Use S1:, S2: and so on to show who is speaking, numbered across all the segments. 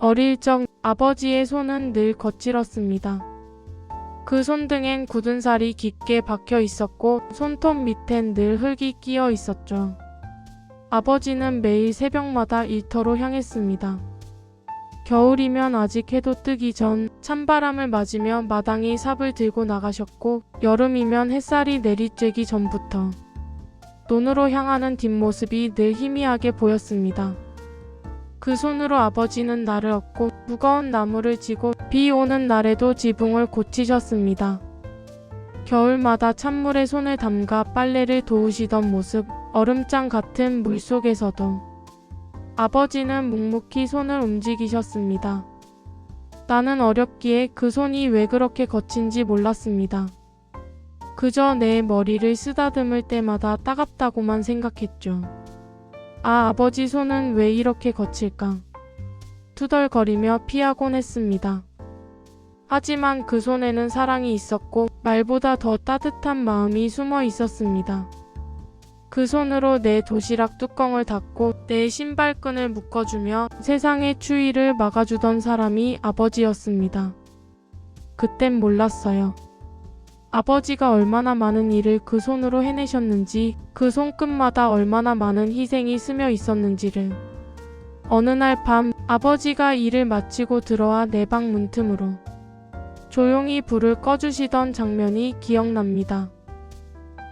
S1: 어릴 적 아버지의 손은 늘 거칠었습니다. 그 손등엔 굳은 살이 깊게 박혀 있었고 손톱 밑엔 늘 흙이 끼어 있었죠. 아버지는 매일 새벽마다 일터로 향했습니다. 겨울이면 아직 해도 뜨기 전 찬바람을 맞으며 마당에 삽을 들고 나가셨고, 여름이면 햇살이 내리쬐기 전부터 논으로 향하는 뒷모습이 늘 희미하게 보였습니다. 그 손으로 아버지는 날을 얻고 무거운 나무를 지고 비 오는 날에도 지붕을 고치셨습니다. 겨울마다 찬물에 손을 담가 빨래를 도우시던 모습, 얼음장 같은 물속에서도 아버지는 묵묵히 손을 움직이셨습니다. 나는 어렵기에 그 손이 왜 그렇게 거친지 몰랐습니다. 그저 내 머리를 쓰다듬을 때마다 따갑다고만 생각했죠. 아버지 손은 왜 이렇게 거칠까? 투덜거리며 피하곤 했습니다. 하지만 그 손에는 사랑이 있었고 말보다 더 따뜻한 마음이 숨어 있었습니다. 그 손으로 내 도시락 뚜껑을 닫고 내 신발끈을 묶어주며 세상의 추위를 막아주던 사람이 아버지였습니다. 그땐 몰랐어요. 아버지가 얼마나 많은 일을 그 손으로 해내셨는지, 그 손끝마다 얼마나 많은 희생이 스며 있었는지를. 어느 날 밤 아버지가 일을 마치고 들어와 내 방 문틈으로 조용히 불을 꺼주시던 장면이 기억납니다.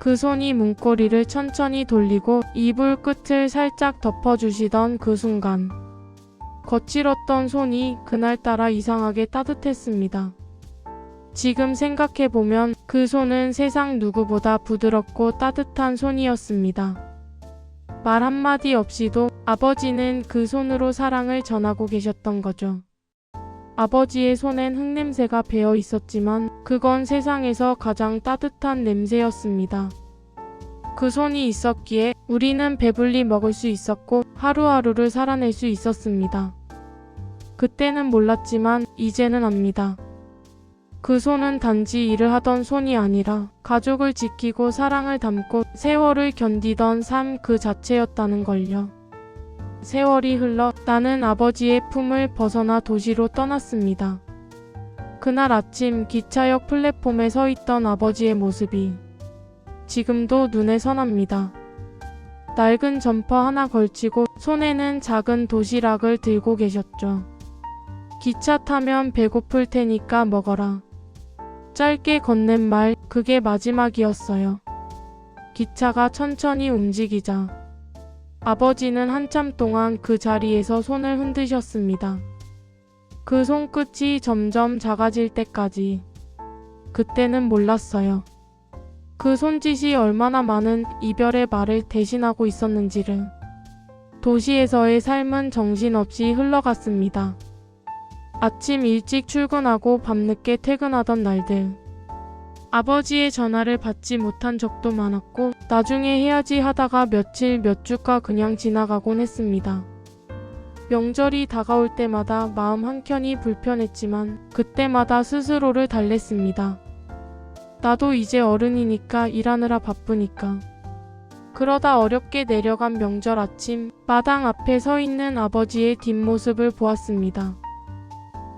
S1: 그 손이 문고리를 천천히 돌리고 이불 끝을 살짝 덮어주시던 그 순간, 거칠었던 손이 그날따라 이상하게 따뜻했습니다. 지금 생각해보면 그 손은 세상 누구보다 부드럽고 따뜻한 손이었습니다. 말 한마디 없이도 아버지는 그 손으로 사랑을 전하고 계셨던 거죠. 아버지의 손엔 흙냄새가 배어 있었지만 그건 세상에서 가장 따뜻한 냄새였습니다. 그 손이 있었기에 우리는 배불리 먹을 수 있었고 하루하루를 살아낼 수 있었습니다. 그때는 몰랐지만 이제는 압니다. 그 손은 단지 일을 하던 손이 아니라 가족을 지키고 사랑을 담고 세월을 견디던 삶 그 자체였다는 걸요. 세월이 흘러 나는 아버지의 품을 벗어나 도시로 떠났습니다. 그날 아침 기차역 플랫폼에 서 있던 아버지의 모습이 지금도 눈에 선합니다. 낡은 점퍼 하나 걸치고 손에는 작은 도시락을 들고 계셨죠. 기차 타면 배고플 테니까 먹어라. 짧게 건넨 말, 그게 마지막이었어요. 기차가 천천히 움직이자 아버지는 한참 동안 그 자리에서 손을 흔드셨습니다. 그 손끝이 점점 작아질 때까지. 그때는 몰랐어요. 그 손짓이 얼마나 많은 이별의 말을 대신하고 있었는지를. 도시에서의 삶은 정신없이 흘러갔습니다. 아침 일찍 출근하고 밤늦게 퇴근하던 날들. 아버지의 전화를 받지 못한 적도 많았고 나중에 해야지 하다가 며칠 몇 주가 그냥 지나가곤 했습니다. 명절이 다가올 때마다 마음 한켠이 불편했지만 그때마다 스스로를 달랬습니다. 나도 이제 어른이니까 일하느라 바쁘니까. 그러다 어렵게 내려간 명절 아침 마당 앞에 서 있는 아버지의 뒷모습을 보았습니다.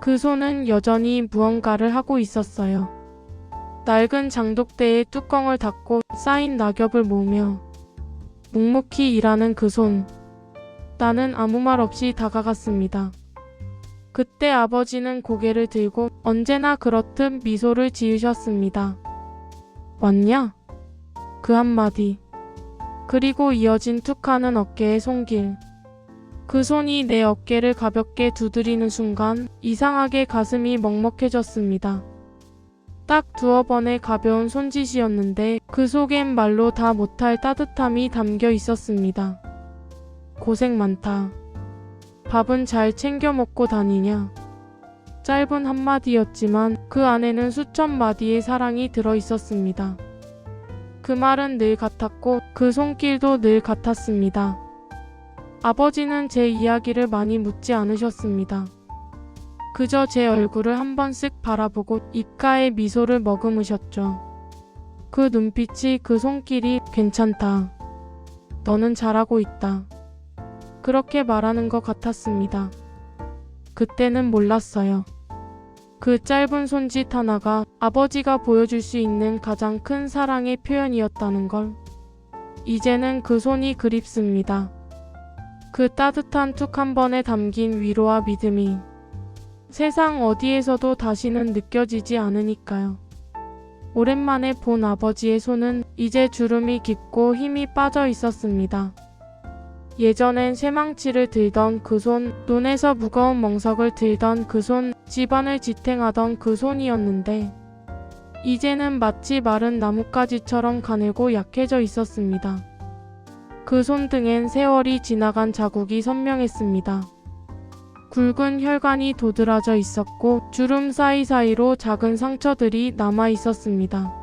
S1: 그 손은 여전히 무언가를 하고 있었어요. 낡은 장독대에 뚜껑을 닫고 쌓인 낙엽을 모으며 묵묵히 일하는 그 손. 나는 아무 말 없이 다가갔습니다. 그때 아버지는 고개를 들고 언제나 그렇듯 미소를 지으셨습니다. 왔냐? 그 한마디. 그리고 이어진 툭하는 어깨의 손길. 그 손이 내 어깨를 가볍게 두드리는 순간 이상하게 가슴이 먹먹해졌습니다. 딱 두어 번의 가벼운 손짓이었는데 그 속엔 말로 다 못할 따뜻함이 담겨 있었습니다. 고생 많다. 밥은 잘 챙겨 먹고 다니냐? 짧은 한마디였지만 그 안에는 수천 마디의 사랑이 들어 있었습니다. 그 말은 늘 같았고 그 손길도 늘 같았습니다. 아버지는 제 이야기를 많이 묻지 않으셨습니다. 그저 제 얼굴을 한 번 쓱 바라보고 입가에 미소를 머금으셨죠. 그 눈빛이, 그 손길이 괜찮다. 너는 잘하고 있다. 그렇게 말하는 것 같았습니다. 그때는 몰랐어요. 그 짧은 손짓 하나가 아버지가 보여줄 수 있는 가장 큰 사랑의 표현이었다는 걸. 이제는 그 손이 그립습니다. 그 따뜻한 툭 한 번에 담긴 위로와 믿음이 세상 어디에서도 다시는 느껴지지 않으니까요. 오랜만에 본 아버지의 손은 이제 주름이 깊고 힘이 빠져 있었습니다. 예전엔 쇠망치를 들던 그 손, 눈에서 무거운 멍석을 들던 그 손, 집안을 지탱하던 그 손이었는데 이제는 마치 마른 나뭇가지처럼 가늘고 약해져 있었습니다. 그 손등엔 세월이 지나간 자국이 선명했습니다. 굵은 혈관이 도드라져 있었고 주름 사이사이로 작은 상처들이 남아 있었습니다.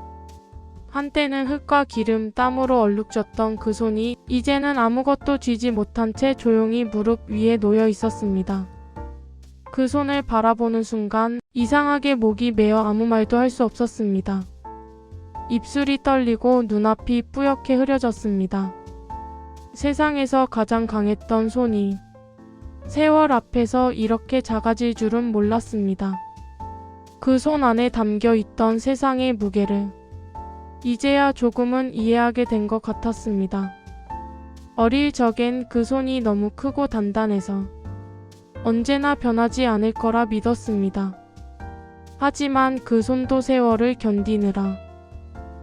S1: 한때는 흙과 기름, 땀으로 얼룩졌던 그 손이 이제는 아무것도 쥐지 못한 채 조용히 무릎 위에 놓여 있었습니다. 그 손을 바라보는 순간 이상하게 목이 메어 아무 말도 할 수 없었습니다. 입술이 떨리고 눈앞이 뿌옇게 흐려졌습니다. 세상에서 가장 강했던 손이 세월 앞에서 이렇게 작아질 줄은 몰랐습니다. 그 손 안에 담겨 있던 세상의 무게를 이제야 조금은 이해하게 된 것 같았습니다. 어릴 적엔 그 손이 너무 크고 단단해서 언제나 변하지 않을 거라 믿었습니다. 하지만 그 손도 세월을 견디느라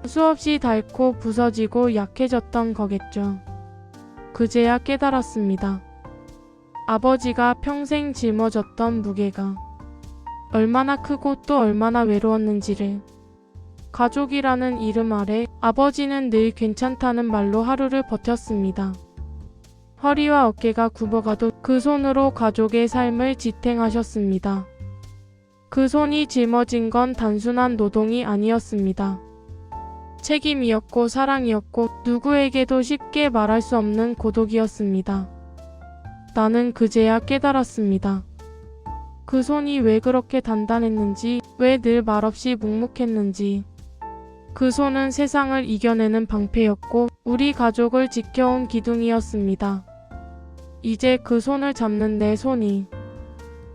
S1: 수없이 닳고 부서지고 약해졌던 거겠죠. 그제야 깨달았습니다. 아버지가 평생 짊어졌던 무게가 얼마나 크고 또 얼마나 외로웠는지를. 가족이라는 이름 아래 아버지는 늘 괜찮다는 말로 하루를 버텼습니다. 허리와 어깨가 굽어가도 그 손으로 가족의 삶을 지탱하셨습니다. 그 손이 짊어진 건 단순한 노동이 아니었습니다. 책임이었고 사랑이었고 누구에게도 쉽게 말할 수 없는 고독이었습니다. 나는 그제야 깨달았습니다. 그 손이 왜 그렇게 단단했는지, 왜 늘 말없이 묵묵했는지. 그 손은 세상을 이겨내는 방패였고 우리 가족을 지켜온 기둥이었습니다. 이제 그 손을 잡는 내 손이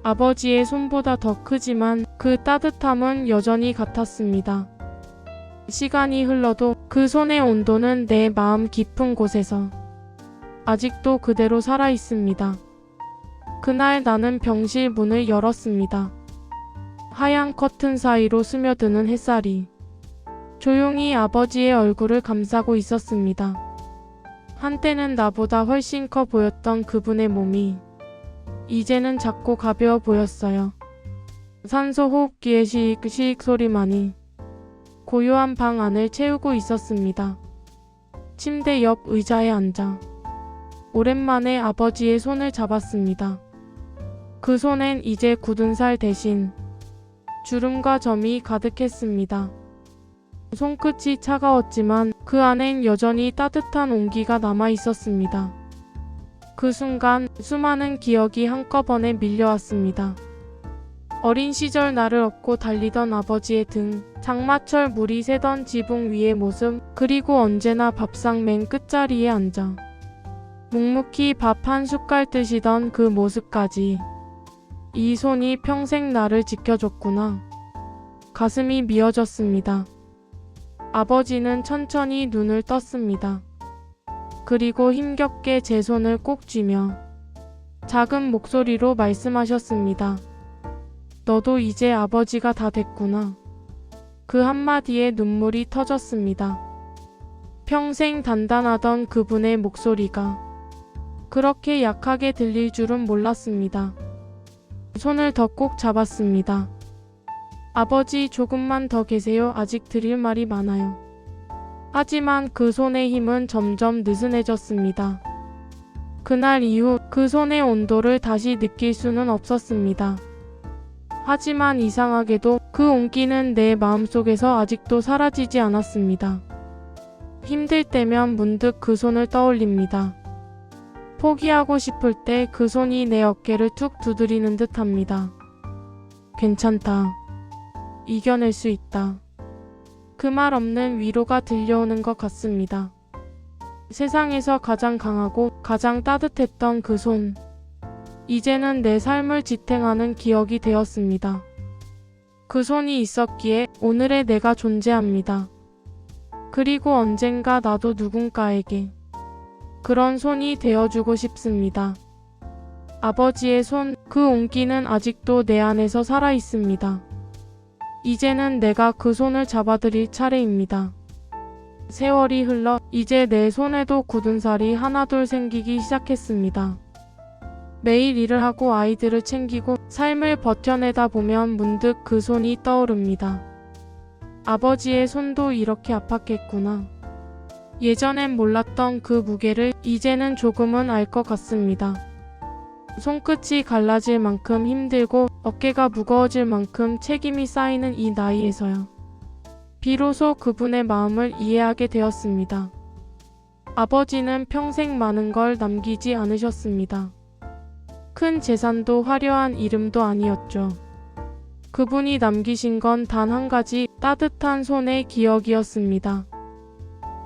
S1: 아버지의 손보다 더 크지만 그 따뜻함은 여전히 같았습니다. 시간이 흘러도 그 손의 온도는 내 마음 깊은 곳에서 아직도 그대로 살아 있습니다. 그날 나는 병실 문을 열었습니다. 하얀 커튼 사이로 스며드는 햇살이 조용히 아버지의 얼굴을 감싸고 있었습니다. 한때는 나보다 훨씬 커 보였던 그분의 몸이 이제는 작고 가벼워 보였어요. 산소 호흡기의 시익시익 소리만이 고요한 방 안을 채우고 있었습니다. 침대 옆 의자에 앉아 오랜만에 아버지의 손을 잡았습니다. 그 손엔 이제 굳은 살 대신 주름과 점이 가득했습니다. 손끝이 차가웠지만 그 안엔 여전히 따뜻한 온기가 남아 있었습니다. 그 순간 수많은 기억이 한꺼번에 밀려왔습니다. 어린 시절 나를 업고 달리던 아버지의 등, 장마철 물이 새던 지붕 위의 모습, 그리고 언제나 밥상 맨 끝자리에 앉아 묵묵히 밥 한 숟갈 드시던 그 모습까지. 이 손이 평생 나를 지켜줬구나. 가슴이 미어졌습니다. 아버지는 천천히 눈을 떴습니다. 그리고 힘겹게 제 손을 꼭 쥐며 작은 목소리로 말씀하셨습니다. 너도 이제 아버지가 다 됐구나. 그 한마디에 눈물이 터졌습니다. 평생 단단하던 그분의 목소리가 그렇게 약하게 들릴 줄은 몰랐습니다. 손을 더 꼭 잡았습니다. 아버지, 조금만 더 계세요. 아직 드릴 말이 많아요. 하지만 그 손의 힘은 점점 느슨해졌습니다. 그날 이후 그 손의 온도를 다시 느낄 수는 없었습니다. 하지만 이상하게도 그 온기는 내 마음속에서 아직도 사라지지 않았습니다. 힘들 때면 문득 그 손을 떠올립니다. 포기하고 싶을 때 그 손이 내 어깨를 툭 두드리는 듯 합니다. 괜찮다. 이겨낼 수 있다. 그 말 없는 위로가 들려오는 것 같습니다. 세상에서 가장 강하고 가장 따뜻했던 그 손. 이제는 내 삶을 지탱하는 기억이 되었습니다. 그 손이 있었기에 오늘의 내가 존재합니다. 그리고 언젠가 나도 누군가에게 그런 손이 되어주고 싶습니다. 아버지의 손, 그 온기는 아직도 내 안에서 살아 있습니다. 이제는 내가 그 손을 잡아드릴 차례입니다. 세월이 흘러 이제 내 손에도 굳은 살이 하나둘 생기기 시작했습니다. 매일 일을 하고 아이들을 챙기고 삶을 버텨내다 보면 문득 그 손이 떠오릅니다. 아버지의 손도 이렇게 아팠겠구나. 예전엔 몰랐던 그 무게를 이제는 조금은 알 것 같습니다. 손끝이 갈라질 만큼 힘들고 어깨가 무거워질 만큼 책임이 쌓이는 이 나이에서요. 비로소 그분의 마음을 이해하게 되었습니다. 아버지는 평생 많은 걸 남기지 않으셨습니다. 큰 재산도 화려한 이름도 아니었죠. 그분이 남기신 건 단 한 가지 따뜻한 손의 기억이었습니다.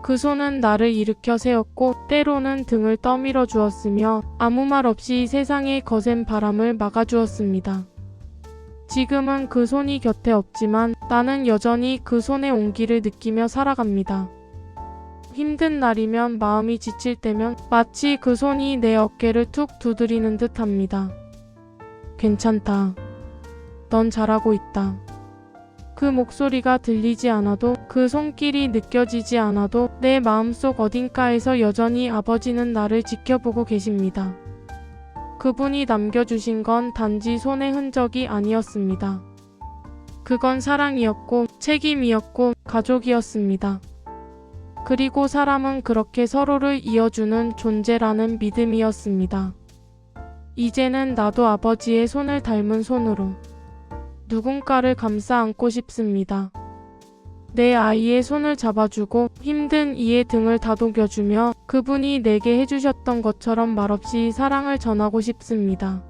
S1: 그 손은 나를 일으켜 세웠고 때로는 등을 떠밀어 주었으며 아무 말 없이 세상의 거센 바람을 막아주었습니다. 지금은 그 손이 곁에 없지만 나는 여전히 그 손의 온기를 느끼며 살아갑니다. 힘든 날이면 마음이 지칠 때면 마치 그 손이 내 어깨를 툭 두드리는 듯 합니다. 괜찮다. 넌 잘하고 있다. 그 목소리가 들리지 않아도 그 손길이 느껴지지 않아도 내 마음속 어딘가에서 여전히 아버지는 나를 지켜보고 계십니다. 그분이 남겨주신 건 단지 손의 흔적이 아니었습니다. 그건 사랑이었고 책임이었고 가족이었습니다. 그리고 사람은 그렇게 서로를 이어주는 존재라는 믿음이었습니다. 이제는 나도 아버지의 손을 닮은 손으로 누군가를 감싸 안고 싶습니다. 내 아이의 손을 잡아주고 힘든 이의 등을 다독여주며 그분이 내게 해주셨던 것처럼 말없이 사랑을 전하고 싶습니다.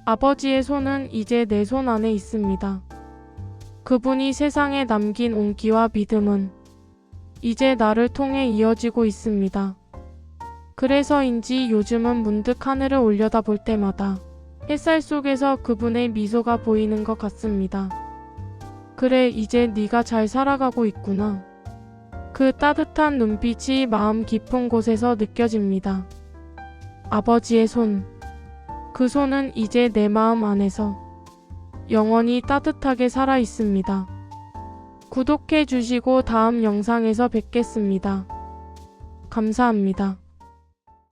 S1: 아버지의 손은 이제 내 손 안에 있습니다. 그분이 세상에 남긴 온기와 믿음은 이제 나를 통해 이어지고 있습니다. 그래서인지 요즘은 문득 하늘을 올려다볼 때마다 햇살 속에서 그분의 미소가 보이는 것 같습니다. 그래, 이제 네가 잘 살아가고 있구나. 그 따뜻한 눈빛이 마음 깊은 곳에서 느껴집니다. 아버지의 손. 그 손은 이제 내 마음 안에서 영원히 따뜻하게 살아 있습니다. 구독해 주시고 다음 영상에서 뵙겠습니다. 감사합니다.